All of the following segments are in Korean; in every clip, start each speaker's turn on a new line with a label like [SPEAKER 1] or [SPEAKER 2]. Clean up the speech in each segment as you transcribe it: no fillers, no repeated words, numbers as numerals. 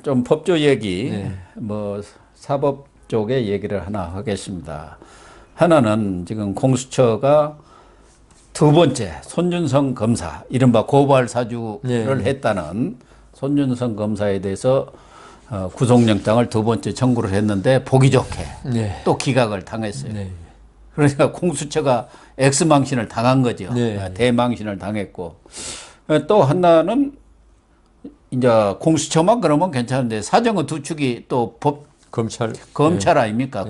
[SPEAKER 1] 좀 법조 얘기,
[SPEAKER 2] 네.
[SPEAKER 1] 뭐 사법 쪽의 얘기를 하나 하겠습니다. 하나는 지금 공수처가 두 번째 손준성 검사, 이른바 고발 사주를
[SPEAKER 2] 네.
[SPEAKER 1] 했다는 손준성 검사에 대해서 구속영장을 두 번째 청구를 했는데 보기 좋게
[SPEAKER 2] 네.
[SPEAKER 1] 또 기각을 당했어요.
[SPEAKER 2] 네.
[SPEAKER 1] 그러니까 공수처가 X망신을 당한 거죠.
[SPEAKER 2] 네.
[SPEAKER 1] 대망신을 당했고, 또 하나는 이제 공수처만 그러면 괜찮은데 사정은 두 축이 또 검찰
[SPEAKER 2] 네.
[SPEAKER 1] 아닙니까?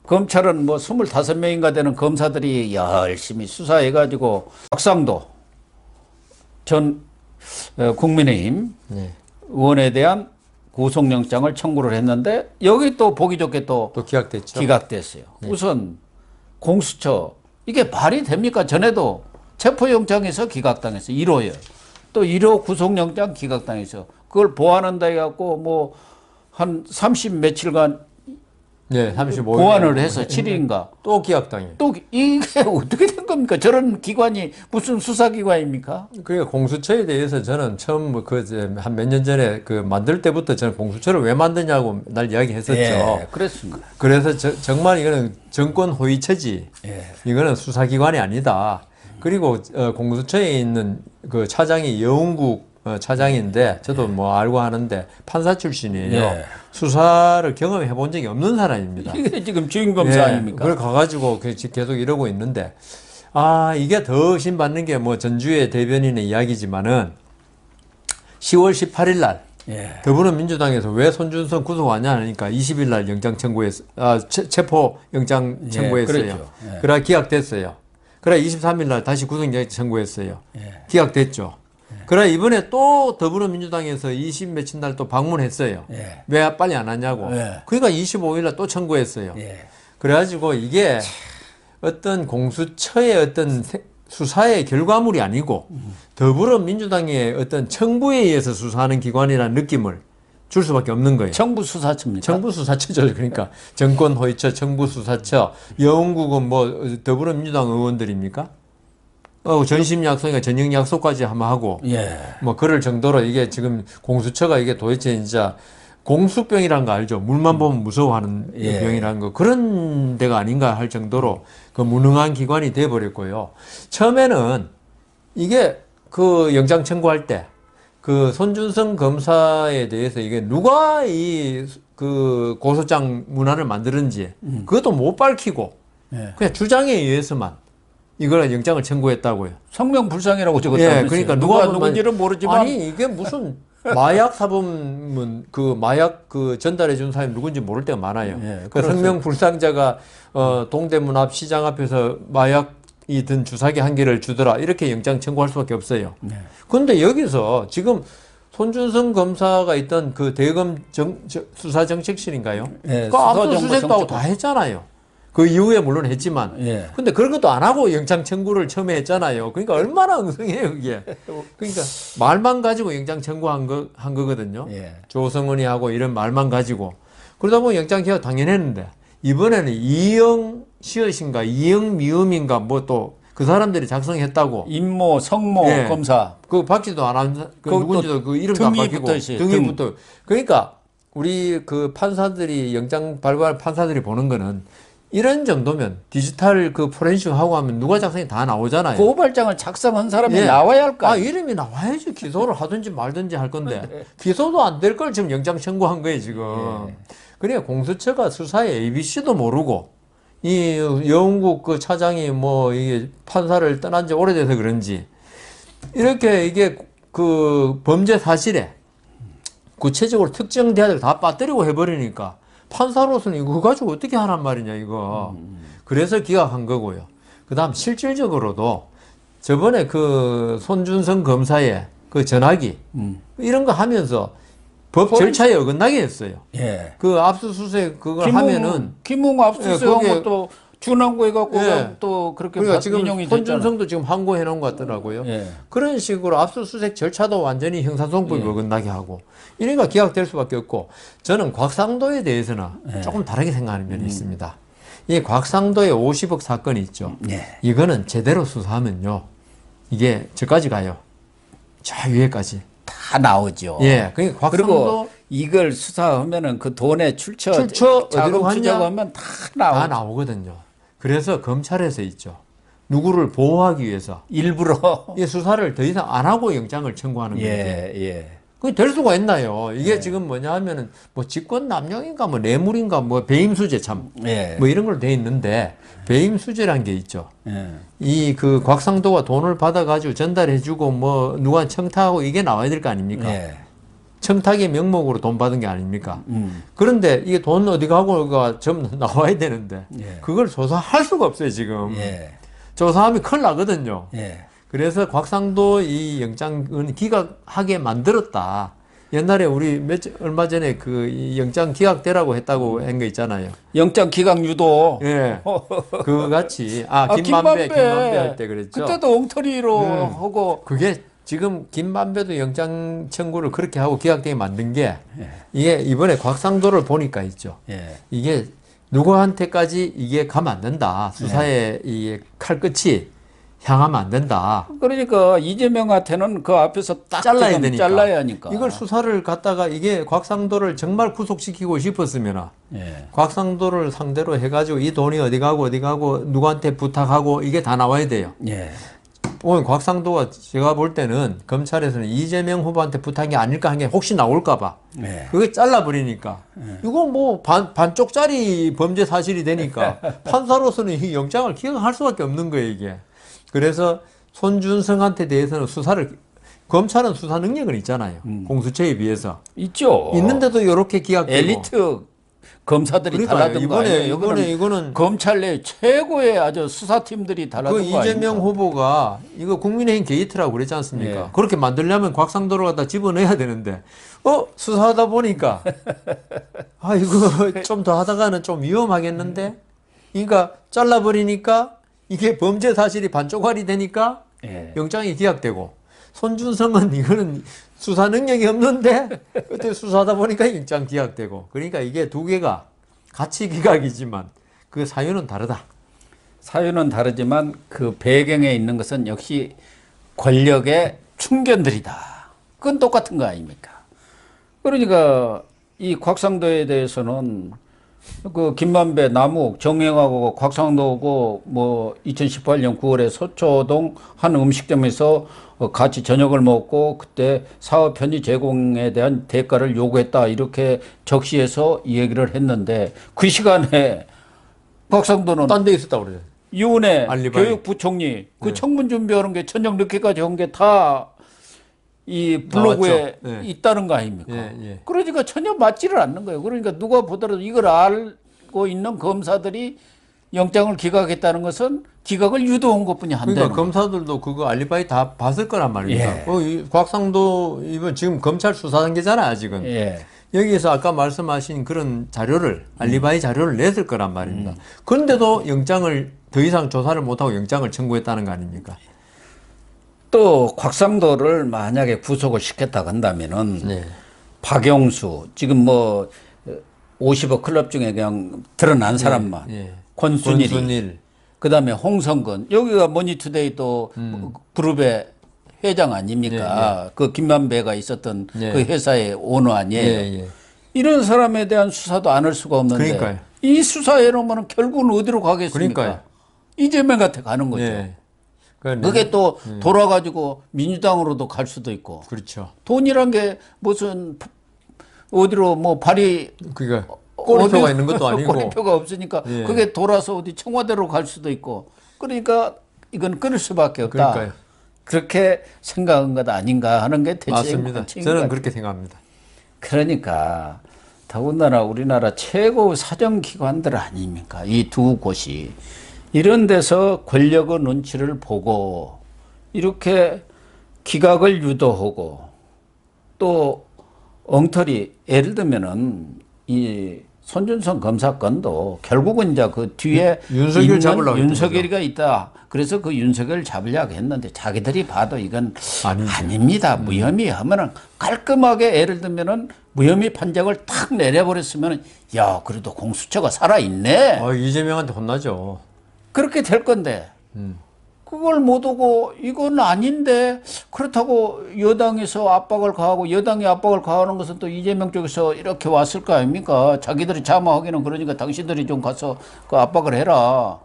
[SPEAKER 1] 검찰은 뭐 25명인가 되는 검사들이 열심히 수사해가지고 박상도 전 국민의힘
[SPEAKER 2] 네.
[SPEAKER 1] 의원에 대한 구속영장을 청구를 했는데 여기 또 보기 좋게 또
[SPEAKER 2] 기각됐죠.
[SPEAKER 1] 기각됐어요.
[SPEAKER 2] 네.
[SPEAKER 1] 우선 공수처 이게 말이 됩니까? 전에도 체포영장에서 기각당했어요. 1호요. 또 1호 구속영장 기각당했어요. 그걸 보완한다 해갖고 뭐 한 30 며칠간
[SPEAKER 2] 네, 35일
[SPEAKER 1] 보완을 해서 7일인가
[SPEAKER 2] 또 기각당해요.
[SPEAKER 1] 또 이게 어떻게 된 겁니까? 저런 기관이 무슨 수사기관입니까?
[SPEAKER 2] 그러니까 공수처에 대해서 저는 처음 한 몇 년 전에 그 만들 때부터 저는 공수처를 왜 만드냐고 날 이야기했었죠.
[SPEAKER 1] 예, 그랬습니다.
[SPEAKER 2] 그래서 정말 이거는 정권 호위체지.
[SPEAKER 1] 예.
[SPEAKER 2] 이거는 수사기관이 아니다. 그리고 공수처에 있는 그 차장이 여운국 차장인데 저도 뭐 알고 하는데 판사 출신이에요.
[SPEAKER 1] 예.
[SPEAKER 2] 수사를 경험해 본 적이 없는 사람입니다.
[SPEAKER 1] 이게 지금 주인검사
[SPEAKER 2] 예,
[SPEAKER 1] 아닙니까?
[SPEAKER 2] 그걸 가가지고 계속 이러고 있는데, 이게 더 의심받는 게 뭐 전주의 대변인의 이야기지만은 10월 18일 날
[SPEAKER 1] 예.
[SPEAKER 2] 더불어민주당에서 왜 손준성 구속하냐 하니까 20일 날 영장 청구했, 체포 영장 청구했어요.
[SPEAKER 1] 그랬죠. 예.
[SPEAKER 2] 그래 기각됐어요. 그래 23일 날 다시 구속영장 청구했어요. 기각됐죠. 그래 이번에 또 더불어민주당에서 20 며칠 날 또 방문했어요.
[SPEAKER 1] 예.
[SPEAKER 2] 왜 빨리 안 하냐고.
[SPEAKER 1] 예.
[SPEAKER 2] 그러니까 25일 날 또 청구했어요.
[SPEAKER 1] 예.
[SPEAKER 2] 그래가지고 이게 어떤 공수처의 어떤 수사의 결과물이 아니고 더불어민주당의 어떤 청부에 의해서 수사하는 기관이라는 느낌을 줄 수밖에 없는 거예요.
[SPEAKER 1] 청부수사처입니까?
[SPEAKER 2] 청부수사처죠. 그러니까 정권호위처, 청부수사처, 여운국은 뭐 더불어민주당 의원들입니까? 전심 약속이니까 전형 약속까지 한번 하고
[SPEAKER 1] 예.
[SPEAKER 2] 뭐 그럴 정도로 이게 지금 공수처가 이게 도대체 진짜 공수병이라는 거 알죠? 물만 보면 무서워하는
[SPEAKER 1] 예.
[SPEAKER 2] 병이라는 거 그런 데가 아닌가 할 정도로 그 무능한 기관이 돼버렸고요. 처음에는 이게 그 영장 청구할 때 그 손준성 검사에 대해서 이게 누가 이 그 고소장 문안을 만드는지 그것도 못 밝히고
[SPEAKER 1] 예.
[SPEAKER 2] 그냥 주장에 의해서만 이걸 영장을 청구했다고요.
[SPEAKER 1] 성명불상이라고
[SPEAKER 2] 예,
[SPEAKER 1] 적었다면서요.
[SPEAKER 2] 그러니까
[SPEAKER 1] 누가 누군지는 모르지만
[SPEAKER 2] 아니 이게 무슨 마약 사범은 그 마약 그 전달해 준 사람이 누군지 모를 때가 많아요.
[SPEAKER 1] 예,
[SPEAKER 2] 그 성명불상자가 동대문 앞 시장 앞에서 마약이 든 주사기 한 개를 주더라 이렇게 영장 청구할 수밖에 없어요. 그런데 여기서 지금 손준성 검사가 있던 그 대검 수사정책실인가요?
[SPEAKER 1] 예,
[SPEAKER 2] 그 압수수색도 하고 다 했잖아요. 그 이후에 물론 했지만,
[SPEAKER 1] 예.
[SPEAKER 2] 근데 그런 것도 안 하고 영장 청구를 처음에 했잖아요. 그러니까 얼마나 엉성해요, 그게. 그러니까 말만 가지고 영장 청구한 거거든요.
[SPEAKER 1] 예.
[SPEAKER 2] 조성은이 하고 이런 말만 가지고. 그러다 보면 영장 기각 당연했는데, 이번에는 이영 시엇인가, 이영 미음인가, 뭐 또 그 사람들이 작성했다고.
[SPEAKER 1] 임모, 성모
[SPEAKER 2] 예.
[SPEAKER 1] 검사.
[SPEAKER 2] 그 박지도 안 한, 그 누군지도 그 이름도 안
[SPEAKER 1] 등이
[SPEAKER 2] 밝히고.
[SPEAKER 1] 붙어 있어요.
[SPEAKER 2] 등이
[SPEAKER 1] 등.
[SPEAKER 2] 붙어. 그러니까 우리 그 판사들이, 영장 발부할 판사들이 보는 거는 이런 정도면 디지털 그 포렌식 하고 하면 누가 작성이 다 나오잖아요.
[SPEAKER 1] 고발장을 작성한 사람이
[SPEAKER 2] 예.
[SPEAKER 1] 나와야 할 거 아니에요.
[SPEAKER 2] 이름이 나와야지 기소를 하든지 말든지 할 건데 기소도 안 될 걸 지금 영장 청구한 거예요 지금. 그러니까 공수처가 수사의 ABC도 모르고 이 여운국 그 차장이 뭐 이게 판사를 떠난 지 오래돼서 그런지 이렇게 이게 그 범죄 사실에 구체적으로 특정 대학을 다 빠뜨리고 해버리니까 판사로서는 이거 가지고 어떻게 하란 말이냐 이거. 그래서 기각한 거고요. 그다음 실질적으로도 저번에 그 손준성 검사의 그 전화기 이런 거 하면서 법 절차에 어긋나게 했어요.
[SPEAKER 1] 예.
[SPEAKER 2] 그 압수수색 그걸 하면은
[SPEAKER 1] 김웅 압수수색한
[SPEAKER 2] 거기에-
[SPEAKER 1] 것도 준항고 해갖고
[SPEAKER 2] 예.
[SPEAKER 1] 또 그렇게
[SPEAKER 2] 그러니까 지금
[SPEAKER 1] 인용이 됐잖아.
[SPEAKER 2] 손준성도 지금 항고해 놓은 것 같더라고요.
[SPEAKER 1] 예.
[SPEAKER 2] 그런 식으로 압수수색 절차도 완전히 형사소송법에 어긋나게 하고 이러니까 기각될 수밖에 없고 저는 곽상도에 대해서는 조금 다르게 생각하는 면이 있습니다. 이 곽상도의 50억 사건이 있죠.
[SPEAKER 1] 예.
[SPEAKER 2] 이거는 제대로 수사하면요. 이게 저까지 가요. 저 위에까지.
[SPEAKER 1] 다 나오죠.
[SPEAKER 2] 예, 그러니까
[SPEAKER 1] 그리고
[SPEAKER 2] 곽상도
[SPEAKER 1] 이걸 수사하면은 그 돈의 출처
[SPEAKER 2] 어디로
[SPEAKER 1] 자금
[SPEAKER 2] 갔냐?
[SPEAKER 1] 추적하면 다 나오죠.
[SPEAKER 2] 다 나오거든요. 그래서 검찰에서 있죠. 누구를 보호하기 위해서
[SPEAKER 1] 일부러
[SPEAKER 2] 이 수사를 더 이상 안 하고 영장을 청구하는 거죠.
[SPEAKER 1] 예.
[SPEAKER 2] 그게 될 수가 있나요? 이게 지금 뭐냐 하면은 뭐 직권남용인가 뭐 뇌물인가 뭐 배임수재 참
[SPEAKER 1] 예.
[SPEAKER 2] 뭐 이런 걸로 돼 있는데 배임수재란 게 있죠.
[SPEAKER 1] 예.
[SPEAKER 2] 이 그 곽상도가 돈을 받아가지고 전달해주고 뭐 누가 청탁하고 이게 나와야 될 거 아닙니까?
[SPEAKER 1] 예.
[SPEAKER 2] 청탁의 명목으로 돈 받은 게 아닙니까? 그런데 이게 돈 어디 가고가 좀 나와야 되는데
[SPEAKER 1] 예.
[SPEAKER 2] 그걸 조사할 수가 없어요 지금.
[SPEAKER 1] 예.
[SPEAKER 2] 조사하면 큰일 나거든요.
[SPEAKER 1] 예.
[SPEAKER 2] 그래서 곽상도 이 영장은 기각하게 만들었다. 옛날에 우리 얼마 전에 이 영장 기각되라고 했다고 한 거 있잖아요.
[SPEAKER 1] 영장 기각 유도.
[SPEAKER 2] 예. 그거 같이 김만배
[SPEAKER 1] 김만배
[SPEAKER 2] 할 때 그랬죠.
[SPEAKER 1] 그때도 엉터리로 하고
[SPEAKER 2] 그게 지금 김만배도 영장 청구를 그렇게 하고 기각되게 만든 게 이게 이번에 곽상도를 보니까 있죠.
[SPEAKER 1] 예.
[SPEAKER 2] 이게 누구한테까지 이게 가면 안 된다. 수사의 이 칼끝이 향하면 안 된다.
[SPEAKER 1] 그러니까 이재명한테는 그 앞에서 딱
[SPEAKER 2] 잘라야
[SPEAKER 1] 지금
[SPEAKER 2] 되니까.
[SPEAKER 1] 잘라야 하니까.
[SPEAKER 2] 이걸 수사를 갖다가 이게 곽상도를 정말 구속시키고 싶었으면
[SPEAKER 1] 예.
[SPEAKER 2] 곽상도를 상대로 해가지고 이 돈이 어디 가고 누구한테 부탁하고 이게 다 나와야 돼요.
[SPEAKER 1] 예.
[SPEAKER 2] 오늘 곽상도가 제가 볼 때는 검찰에서는 이재명 후보한테 부탁이 아닐까 한 게 혹시 나올까봐
[SPEAKER 1] 예.
[SPEAKER 2] 그게 잘라버리니까 이거 뭐 반쪽짜리 범죄 사실이 되니까 판사로서는 이 영장을 기각할 수밖에 없는 거예요 이게. 그래서 손준성한테 대해서는 검찰은 수사 능력은 있잖아요. 공수처에 비해서.
[SPEAKER 1] 있죠.
[SPEAKER 2] 있는데도 이렇게 기각되고.
[SPEAKER 1] 엘리트 검사들이
[SPEAKER 2] 그러니까요.
[SPEAKER 1] 달라든 거 아니에요.
[SPEAKER 2] 이거는
[SPEAKER 1] 검찰 내 최고의 아주 수사팀들이 달라든
[SPEAKER 2] 그
[SPEAKER 1] 거 아닙니까?
[SPEAKER 2] 이재명 후보가 이거 국민의힘 게이트라고 그랬지 않습니까?
[SPEAKER 1] 예.
[SPEAKER 2] 그렇게 만들려면 곽상도를 갖다 집어넣어야 되는데 수사하다 보니까 이거 좀 더 하다가는 좀 위험하겠는데 그러니까 잘라버리니까 이게 범죄 사실이 반쪽알이 되니까
[SPEAKER 1] 예.
[SPEAKER 2] 영장이 기각되고 손준성은 이거는 수사 능력이 없는데 그때 수사하다 보니까 영장 기각되고 그러니까 이게 두 개가 같이 기각이지만 그 사유는 다르다.
[SPEAKER 1] 사유는 다르지만 그 배경에 있는 것은 역시 권력의 충견들이다. 그건 똑같은 거 아닙니까? 그러니까 이 곽상도에 대해서는 그 김만배, 남욱, 정영하고 곽상도고 뭐 2018년 9월에 서초동 한 음식점에서 같이 저녁을 먹고 그때 사업 편의 제공에 대한 대가를 요구했다 이렇게 적시해서 얘기를 했는데 그 시간에 곽상도는
[SPEAKER 2] 딴 데 있었다고 그래요.
[SPEAKER 1] 이은혜
[SPEAKER 2] 알리바이.
[SPEAKER 1] 교육부총리 그 청문 준비하는 게 저녁 늦게까지 한 게 다 이 블로그에
[SPEAKER 2] 나왔죠. 예.
[SPEAKER 1] 있다는 거 아닙니까?
[SPEAKER 2] 예.
[SPEAKER 1] 그러니까 전혀 맞지를 않는 거예요. 그러니까 누가 보더라도 이걸 알고 있는 검사들이 영장을 기각했다는 것은 기각을 유도한 것뿐이 안
[SPEAKER 2] 그러니까
[SPEAKER 1] 되는 거예요.
[SPEAKER 2] 검사들도 그거 알리바이 다 봤을 거란 말입니다.
[SPEAKER 1] 예.
[SPEAKER 2] 이 곽상도 이번 지금 검찰 수사 단계잖아요, 아직은.
[SPEAKER 1] 예.
[SPEAKER 2] 여기에서 아까 말씀하신 그런 자료를 알리바이 자료를 냈을 거란 말입니다. 그런데도 영장을 더 이상 조사를 못하고 영장을 청구했다는 거 아닙니까?
[SPEAKER 1] 또 곽상도를 만약에 구속을 시켰다고 한다면은
[SPEAKER 2] 네.
[SPEAKER 1] 박영수 지금 뭐 50억 클럽 중에 그냥 드러난 사람만
[SPEAKER 2] 예.
[SPEAKER 1] 권순일이 그다음에 홍성근 여기가 머니투데이 또 그룹의 회장 아닙니까? 그 김만배가 있었던
[SPEAKER 2] 예.
[SPEAKER 1] 그 회사의 오너 아니에요.
[SPEAKER 2] 예.
[SPEAKER 1] 이런 사람에 대한 수사도 안 할 수가 없는데
[SPEAKER 2] 그러니까요.
[SPEAKER 1] 이 수사해 놓으면 결국은 어디로 가겠습니까?
[SPEAKER 2] 그러니까요.
[SPEAKER 1] 이재명한테 가는 거죠.
[SPEAKER 2] 예.
[SPEAKER 1] 그게 또 돌아가지고 민주당으로도 갈 수도 있고.
[SPEAKER 2] 그렇죠.
[SPEAKER 1] 돈이란 게 무슨 어디로 뭐 발이
[SPEAKER 2] 그러니까 꼬리표가
[SPEAKER 1] 어디-
[SPEAKER 2] 있는 것도 아니고.
[SPEAKER 1] 꼬리표가 없으니까
[SPEAKER 2] 예.
[SPEAKER 1] 그게 돌아서 어디 청와대로 갈 수도 있고. 그러니까 이건 끊을 수밖에 없다.
[SPEAKER 2] 그러니까요.
[SPEAKER 1] 그렇게 생각한 것 아닌가 하는 게 대체
[SPEAKER 2] 맞습니다. 저는 그렇게 생각합니다.
[SPEAKER 1] 그러니까 더군다나 우리나라 최고 사정기관들 아닙니까? 이 두 곳이. 이런 데서 권력의 눈치를 보고 이렇게 기각을 유도하고 또 엉터리 예를 들면은 이 손준성 검사 건도 결국은 이제 그 뒤에
[SPEAKER 2] 윤석열
[SPEAKER 1] 있는
[SPEAKER 2] 잡으려고 했던
[SPEAKER 1] 윤석열이가 있다. 그래서 그 윤석열을 잡으려고 했는데 자기들이 봐도 이건
[SPEAKER 2] 아니죠.
[SPEAKER 1] 아닙니다. 무혐의 하면은 깔끔하게 예를 들면은 무혐의 판정을 탁 내려버렸으면은 야 그래도 공수처가 살아 있네.
[SPEAKER 2] 이재명한테 혼나죠.
[SPEAKER 1] 그렇게 될 건데 그걸 못 오고 이건 아닌데 그렇다고 여당에서 압박을 가하고 여당이 압박을 가하는 것은 또 이재명 쪽에서 이렇게 왔을 거 아닙니까? 자기들이 자모하기는 그러니까 당신들이 좀 가서 그 압박을 해라.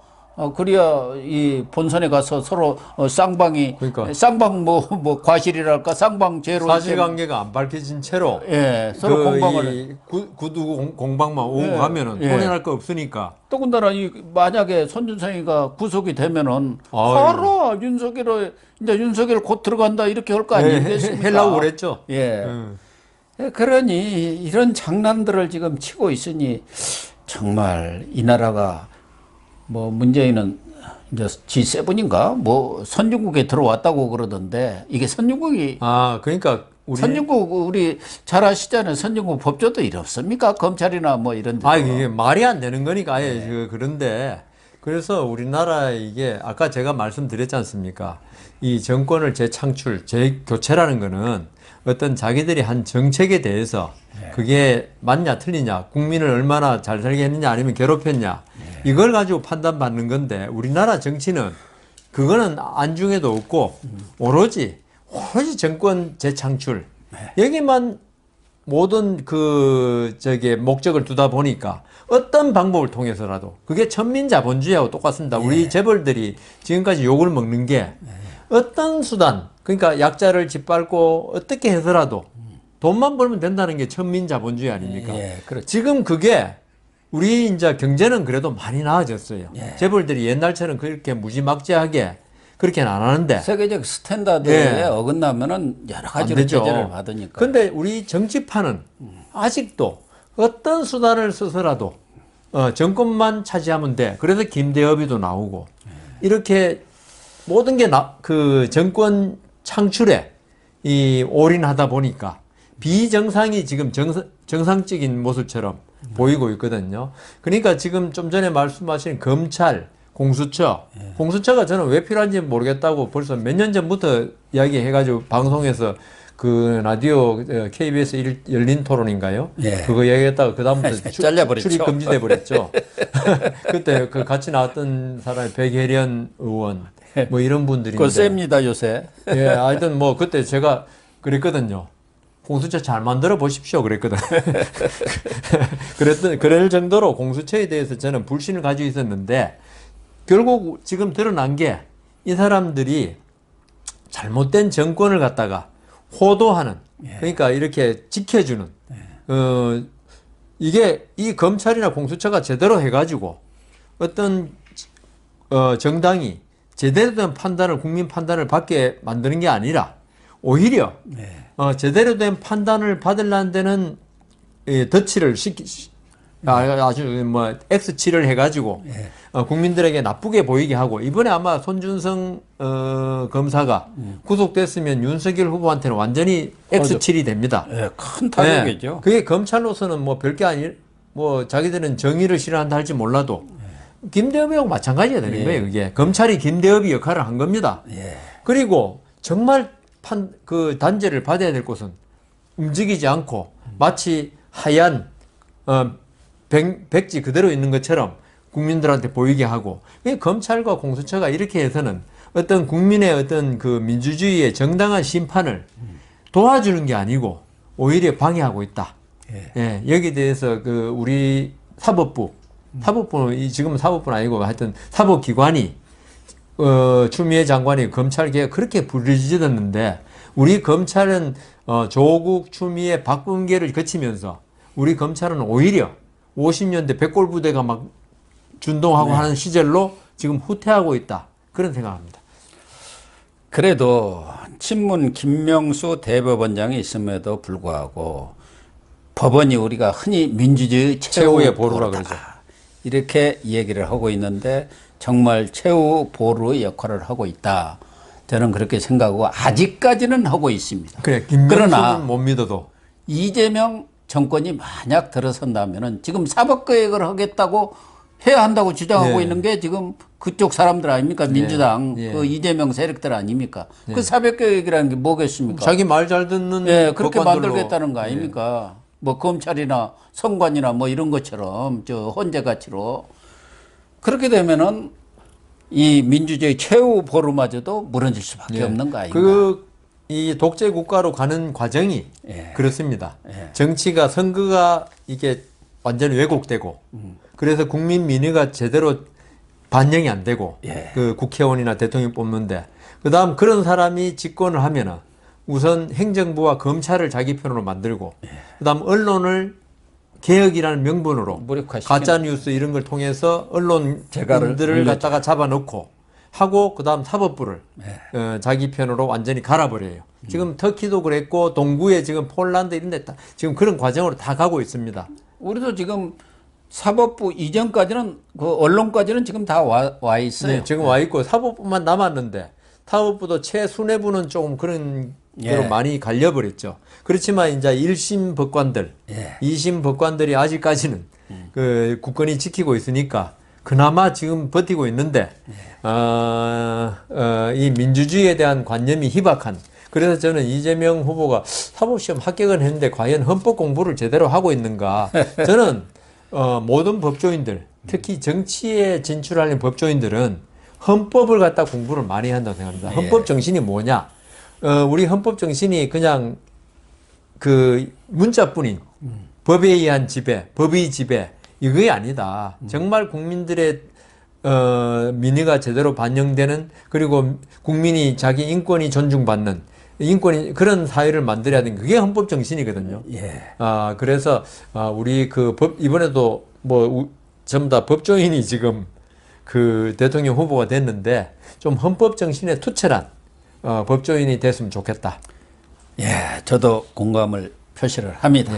[SPEAKER 1] 그래야 이 본선에 가서 서로 쌍방이
[SPEAKER 2] 그러니까.
[SPEAKER 1] 쌍방 뭐 과실이랄까 쌍방죄로
[SPEAKER 2] 사실관계가 안 밝혀진 채로
[SPEAKER 1] 예 서로 공방을
[SPEAKER 2] 이 구두 공방만 오고
[SPEAKER 1] 예,
[SPEAKER 2] 가면은
[SPEAKER 1] 예.
[SPEAKER 2] 토론할 거 없으니까.
[SPEAKER 1] 더군다나 이 만약에 손준성이가 구속이 되면은
[SPEAKER 2] 아유.
[SPEAKER 1] 바로 윤석열 곧 들어간다 이렇게 할 거 아니겠습니까?
[SPEAKER 2] 하려고 그랬죠.
[SPEAKER 1] 예. 그러니 이런 장난들을 지금 치고 있으니 정말 이 나라가 뭐 문재인은 이제 G7인가 뭐 선진국에 들어왔다고 그러던데 이게 선진국이
[SPEAKER 2] 그러니까
[SPEAKER 1] 우리 잘 아시잖아요. 선진국 법조도 이렇습니까? 검찰이나 뭐 이런 데.
[SPEAKER 2] 이게 말이 안 되는 거니까 아예 그런데 그래서 우리나라 이게 아까 제가 말씀드렸지 않습니까? 이 정권을 재창출, 재교체라는 거는 어떤 자기들이 한 정책에 대해서 그게 맞냐 틀리냐, 국민을 얼마나 잘 살게 했느냐 아니면 괴롭혔냐 이걸 가지고 판단받는 건데 우리나라 정치는 그거는 안중에도 없고 오로지 정권 재창출 여기만 모든 목적을 두다 보니까 어떤 방법을 통해서라도 그게 천민자본주의하고 똑같습니다. 우리 재벌들이 지금까지 욕을 먹는 게 어떤 수단, 그러니까 약자를 짓밟고 어떻게 해서라도 돈만 벌면 된다는 게 천민자본주의 아닙니까?
[SPEAKER 1] 그렇죠.
[SPEAKER 2] 지금 그게 우리 이제 경제는 그래도 많이 나아졌어요. 재벌들이 옛날처럼 그렇게 무지막지하게 그렇게는 안 하는데
[SPEAKER 1] 세계적 스탠다드에 어긋나면은 여러 가지로 제재를 받으니까.
[SPEAKER 2] 근데 우리 정치판은 아직도 어떤 수단을 써서라도 정권만 차지하면 돼. 그래서 김대엽이도 나오고 이렇게 모든 게 그 정권 창출에 올인하다 보니까 비정상이 지금 정상적인 모습처럼 보이고 있거든요. 그러니까 지금 좀 전에 말씀하신 검찰, 공수처가 저는 왜 필요한지 모르겠다고 벌써 몇 년 전부터 이야기해가지고 방송에서 그 라디오 KBS 열린 토론인가요? 그거 얘기했다가 그다음부터 출입 금지돼 버렸죠. 그때 그 같이 나왔던 사람이 백혜련 의원 뭐 이런 분들인데.
[SPEAKER 1] 그거 셉니다 요새.
[SPEAKER 2] 하여튼 뭐 그때 제가 그랬거든요. 공수처 잘 만들어 보십시오 그랬거든. 그럴 정도로 공수처에 대해서 저는 불신을 가지고 있었는데 결국 지금 드러난 게 이 사람들이 잘못된 정권을 갖다가 호도하는, 그러니까 이렇게 지켜주는, 이게 이 검찰이나 공수처가 제대로 해가지고 어떤 정당이 제대로 된 판단을, 국민 판단을 받게 만드는 게 아니라 오히려 제대로 된 판단을 받으려는 데는 덧칠을 아주 뭐 X칠을 해가지고 국민들에게 나쁘게 보이게 하고, 이번에 아마 손준성 검사가 구속됐으면 윤석열 후보한테는 완전히 X칠이 됩니다.
[SPEAKER 1] 큰 타격이죠.
[SPEAKER 2] 그게 검찰로서는 뭐 별게 아닐, 뭐 자기들은 정의를 실현한다 할지 몰라도 김대엽하고 마찬가지가 되는 거예요. 그게 검찰이 김대엽이 역할을 한 겁니다. 그리고 정말 그 단죄를 받아야 될 곳은 움직이지 않고 마치 하얀 백지 그대로 있는 것처럼 국민들한테 보이게 하고, 검찰과 공수처가 이렇게 해서는 어떤 국민의 어떤 그 민주주의의 정당한 심판을 도와주는 게 아니고 오히려 방해하고 있다. 여기에 대해서 그 우리 사법부는 지금은 사법부는 아니고 하여튼 사법기관이 추미애 장관이 검찰 개혁 그렇게 부르짖었는데, 우리 검찰은 조국, 추미애, 박범계를 거치면서 우리 검찰은 오히려 50년대 백골부대가 막 준동하고 하는 시절로 지금 후퇴하고 있다. 그런 생각합니다.
[SPEAKER 1] 그래도 친문 김명수 대법원장이 있음에도 불구하고 법원이 우리가 흔히 민주주의 최후의 보루라 그러죠. 이렇게 얘기를 하고 있는데 정말 최후 보루의 역할을 하고 있다. 저는 그렇게 생각하고 아직까지는 하고 있습니다.
[SPEAKER 2] 그러나 못 믿어도
[SPEAKER 1] 이재명 정권이 만약 들어선다면은 지금 사법개혁을 하겠다고 해야 한다고 주장하고 있는 게 지금 그쪽 사람들 아닙니까? 민주당 그 이재명 세력들 아닙니까? 그 사법개혁이라는 게 뭐겠습니까?
[SPEAKER 2] 자기 말 잘 듣는
[SPEAKER 1] 그렇게 만들겠다는 거 아닙니까? 뭐 검찰이나 선관이나 뭐 이런 것처럼 저 헌재 가치로 그렇게 되면은 이 민주주의 최후 보루마저도 무너질 수밖에 없는 거 아닌가?
[SPEAKER 2] 이 독재 국가로 가는 과정이 그렇습니다. 정치가 선거가 이게 완전히 왜곡되고 그래서 국민 민의가 제대로 반영이 안 되고 그 국회의원이나 대통령 뽑는데 그다음 그런 사람이 집권을 하면은 우선 행정부와 검찰을 자기 편으로 만들고 그다음 언론을 개혁이라는 명분으로 가짜 뉴스 이런 걸 통해서 언론들을 갖다가 잡아놓고 하고 그다음 사법부를 자기 편으로 완전히 갈아버려요. 지금 터키도 그랬고 동구에 지금 폴란드 이런 데 지금 그런 과정으로 다 가고 있습니다.
[SPEAKER 1] 우리도 지금 사법부 이전까지는 그 언론까지는 지금 다 와 있어요.
[SPEAKER 2] 네, 지금 와 있고 사법부만 남았는데 사법부도 최순회부는 조금 그런 대로 많이 갈려버렸죠. 그렇지만 이제 1심 법관들, 2심 법관들이 아직까지는 그 국권이 지키고 있으니까 그나마 지금 버티고 있는데 이 민주주의에 대한 관념이 희박한 그래서 저는 이재명 후보가 사법시험 합격은 했는데 과연 헌법 공부를 제대로 하고 있는가 저는 모든 법조인들 특히 정치에 진출하는 법조인들은 헌법을 갖다 공부를 많이 한다고 생각합니다. 헌법 정신이 뭐냐? 우리 헌법 정신이 그냥 그 문자뿐인 법에 의한 지배, 법의 지배 이게 아니다. 정말 국민들의 민의가 제대로 반영되는 그리고 국민이 자기 인권이 존중받는 인권이 그런 사회를 만들어야 되는 그게 헌법 정신이거든요. 그래서 우리 그 법 이번에도 뭐 전부 다 법조인이 지금 그 대통령 후보가 됐는데 좀 헌법 정신에 투철한 법조인이 됐으면 좋겠다.
[SPEAKER 1] 저도 공감을 표시를 합니다.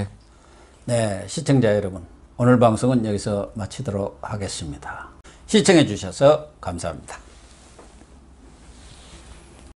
[SPEAKER 1] 네, 시청자 여러분, 오늘 방송은 여기서 마치도록 하겠습니다. 시청해 주셔서 감사합니다.